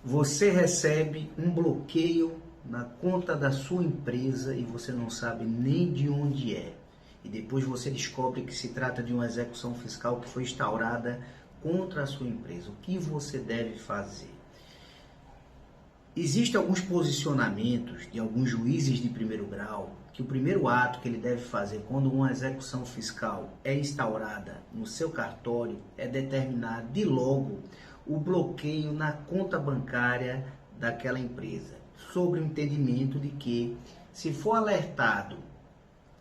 Você recebe um bloqueio na conta da sua empresa e você não sabe nem de onde é. E depois você descobre que se trata de uma execução fiscal que foi instaurada contra a sua empresa. O que você deve fazer? Existem alguns posicionamentos de alguns juízes de primeiro grau que o primeiro ato que ele deve fazer quando uma execução fiscal é instaurada no seu cartório é determinar de logo o bloqueio na conta bancária daquela empresa, sobre o entendimento de que, se for alertado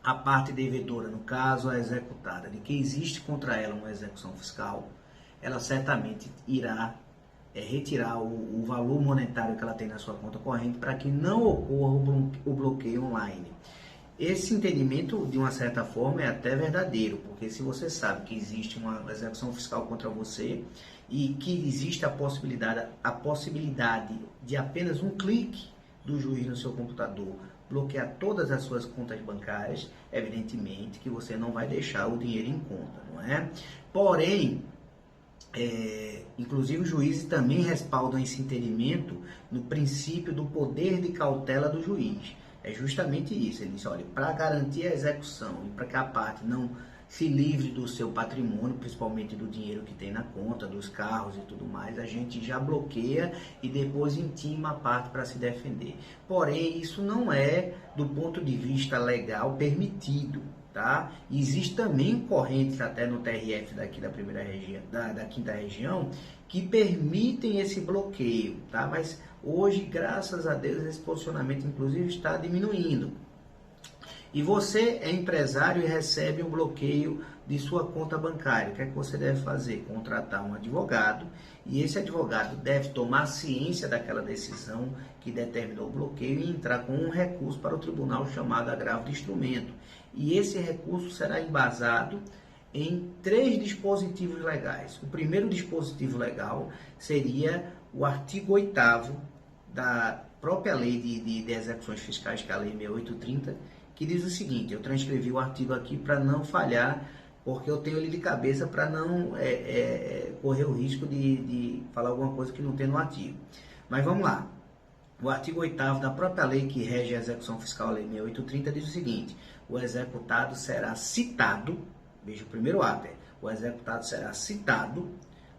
a parte devedora, no caso a executada, de que existe contra ela uma execução fiscal, ela certamente irá retirar o valor monetário que ela tem na sua conta corrente para que não ocorra o bloqueio online. Esse entendimento, de uma certa forma, é até verdadeiro, porque se você sabe que existe uma execução fiscal contra você e que existe a possibilidade de apenas um clique do juiz no seu computador bloquear todas as suas contas bancárias, evidentemente que você não vai deixar o dinheiro em conta, não é? Porém, inclusive os juízes também respaldam esse entendimento no princípio do poder de cautela do juiz. É justamente isso, ele diz, olha, para garantir a execução e para que a parte não se livre do seu patrimônio, principalmente do dinheiro que tem na conta, dos carros e tudo mais, a gente já bloqueia e depois intima a parte para se defender. Porém, isso não é, do ponto de vista legal, permitido. Tá? Existe também correntes até no TRF daqui da primeira região, da quinta região, que permitem esse bloqueio, tá? Mas hoje, graças a Deus, esse posicionamento inclusive está diminuindo. E você é empresário e recebe um bloqueio de sua conta bancária. O que é que você deve fazer? Contratar um advogado, e esse advogado deve tomar ciência daquela decisão que determinou o bloqueio e entrar com um recurso para o tribunal chamado agravo de instrumento. E esse recurso será embasado em 3 dispositivos legais. O primeiro dispositivo legal seria o artigo 8º da própria lei de execuções fiscais, que é a lei 6830, que diz o seguinte, eu transcrevi o artigo aqui para não falhar, porque eu tenho ele de cabeça para não correr o risco de falar alguma coisa que não tem no artigo. Mas vamos lá. O artigo 8º da própria lei que rege a execução fiscal, a lei 6830, diz o seguinte, o executado será citado, veja o primeiro ato, o executado será citado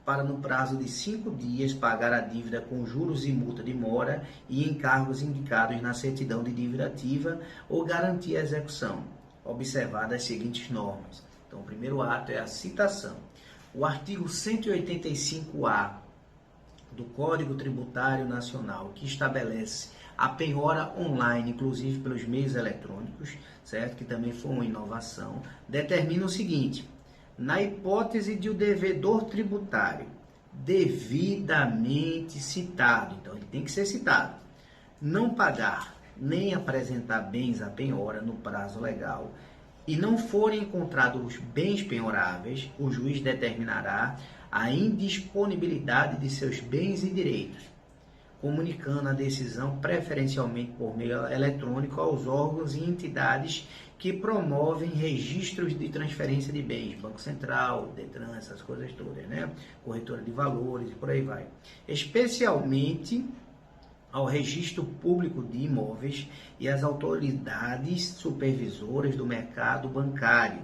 para no prazo de 5 dias pagar a dívida com juros e multa de mora e encargos indicados na certidão de dívida ativa ou garantir a execução, observadas as seguintes normas. Então, o primeiro ato é a citação. O artigo 185-A do Código Tributário Nacional, que estabelece a penhora online, inclusive pelos meios eletrônicos, certo? Que também foi uma inovação, determina o seguinte: na hipótese de o devedor tributário devidamente citado, então ele tem que ser citado, não pagar nem apresentar bens à penhora no prazo legal e não forem encontrados bens penhoráveis, o juiz determinará a indisponibilidade de seus bens e direitos, comunicando a decisão preferencialmente por meio eletrônico aos órgãos e entidades que promovem registros de transferência de bens, Banco Central, Detran, essas coisas todas, né? Corretora de valores e por aí vai. Especialmente ao registro público de imóveis e às autoridades supervisoras do mercado bancário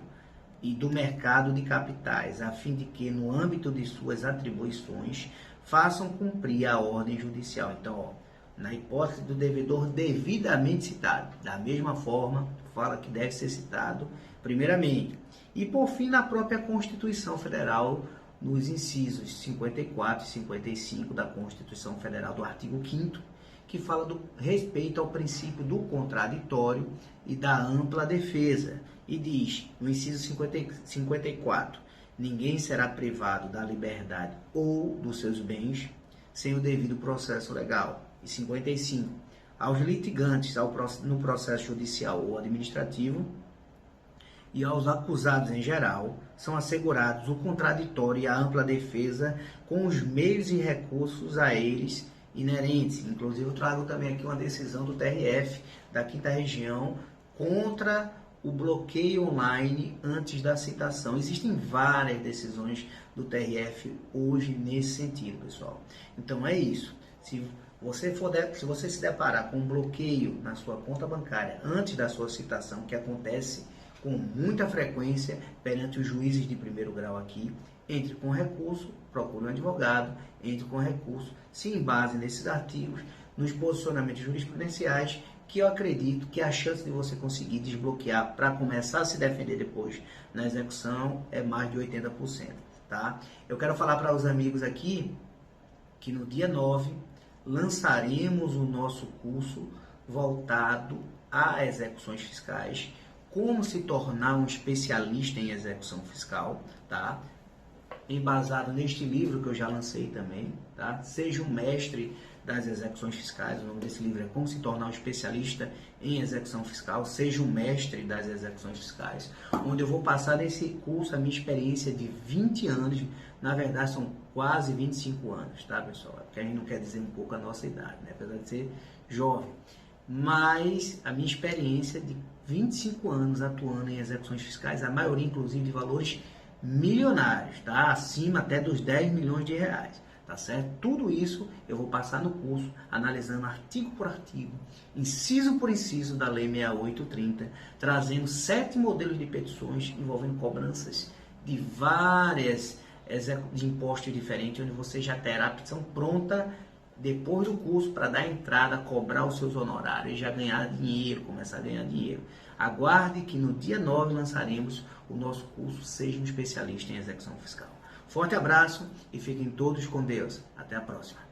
e do mercado de capitais, a fim de que, no âmbito de suas atribuições, façam cumprir a ordem judicial. Então, na hipótese do devedor devidamente citado, da mesma forma, fala que deve ser citado primeiramente. E, por fim, na própria Constituição Federal, nos incisos 54 e 55 da Constituição Federal, do artigo 5º, que fala do respeito ao princípio do contraditório e da ampla defesa. E diz, no inciso 54, ninguém será privado da liberdade ou dos seus bens sem o devido processo legal. E 55, aos litigantes no processo judicial ou administrativo e aos acusados em geral, são assegurados o contraditório e a ampla defesa com os meios e recursos a eles inerentes. Inclusive, eu trago também aqui uma decisão do TRF da quinta região contra o bloqueio online antes da citação. Existem várias decisões do TRF hoje nesse sentido, pessoal. Então é isso. Se você se deparar com um bloqueio na sua conta bancária antes da sua citação, que acontece com muita frequência perante os juízes de primeiro grau aqui, entre com recurso, procure um advogado, entre com recurso, se embase nesses artigos, nos posicionamentos jurisprudenciais, que eu acredito que a chance de você conseguir desbloquear para começar a se defender depois na execução é mais de 80%, tá? Eu quero falar para os amigos aqui que no dia 9 lançaremos o nosso curso voltado a execuções fiscais, como se tornar um especialista em execução fiscal, tá? Embasado neste livro que eu já lancei também, tá? Seja um mestre das execuções fiscais, o nome desse livro é Como se tornar um especialista em execução fiscal, seja um mestre das execuções fiscais, onde eu vou passar nesse curso a minha experiência de 20 anos, na verdade são quase 25 anos, tá, pessoal? Porque a gente não quer dizer um pouco a nossa idade, né? Apesar de ser jovem, mas a minha experiência de 25 anos atuando em execuções fiscais, a maioria inclusive de valores milionários, tá? Acima até dos 10 milhões de reais. Tá certo? Tudo isso eu vou passar no curso, analisando artigo por artigo, inciso por inciso da Lei 6830, trazendo 7 modelos de petições envolvendo cobranças de várias de impostos diferentes, onde você já terá a petição pronta depois do curso para dar entrada, cobrar os seus honorários, já ganhar dinheiro, começar a ganhar dinheiro. Aguarde que no dia 9 lançaremos o nosso curso Seja um Especialista em Execução Fiscal. Forte abraço e fiquem todos com Deus. Até a próxima.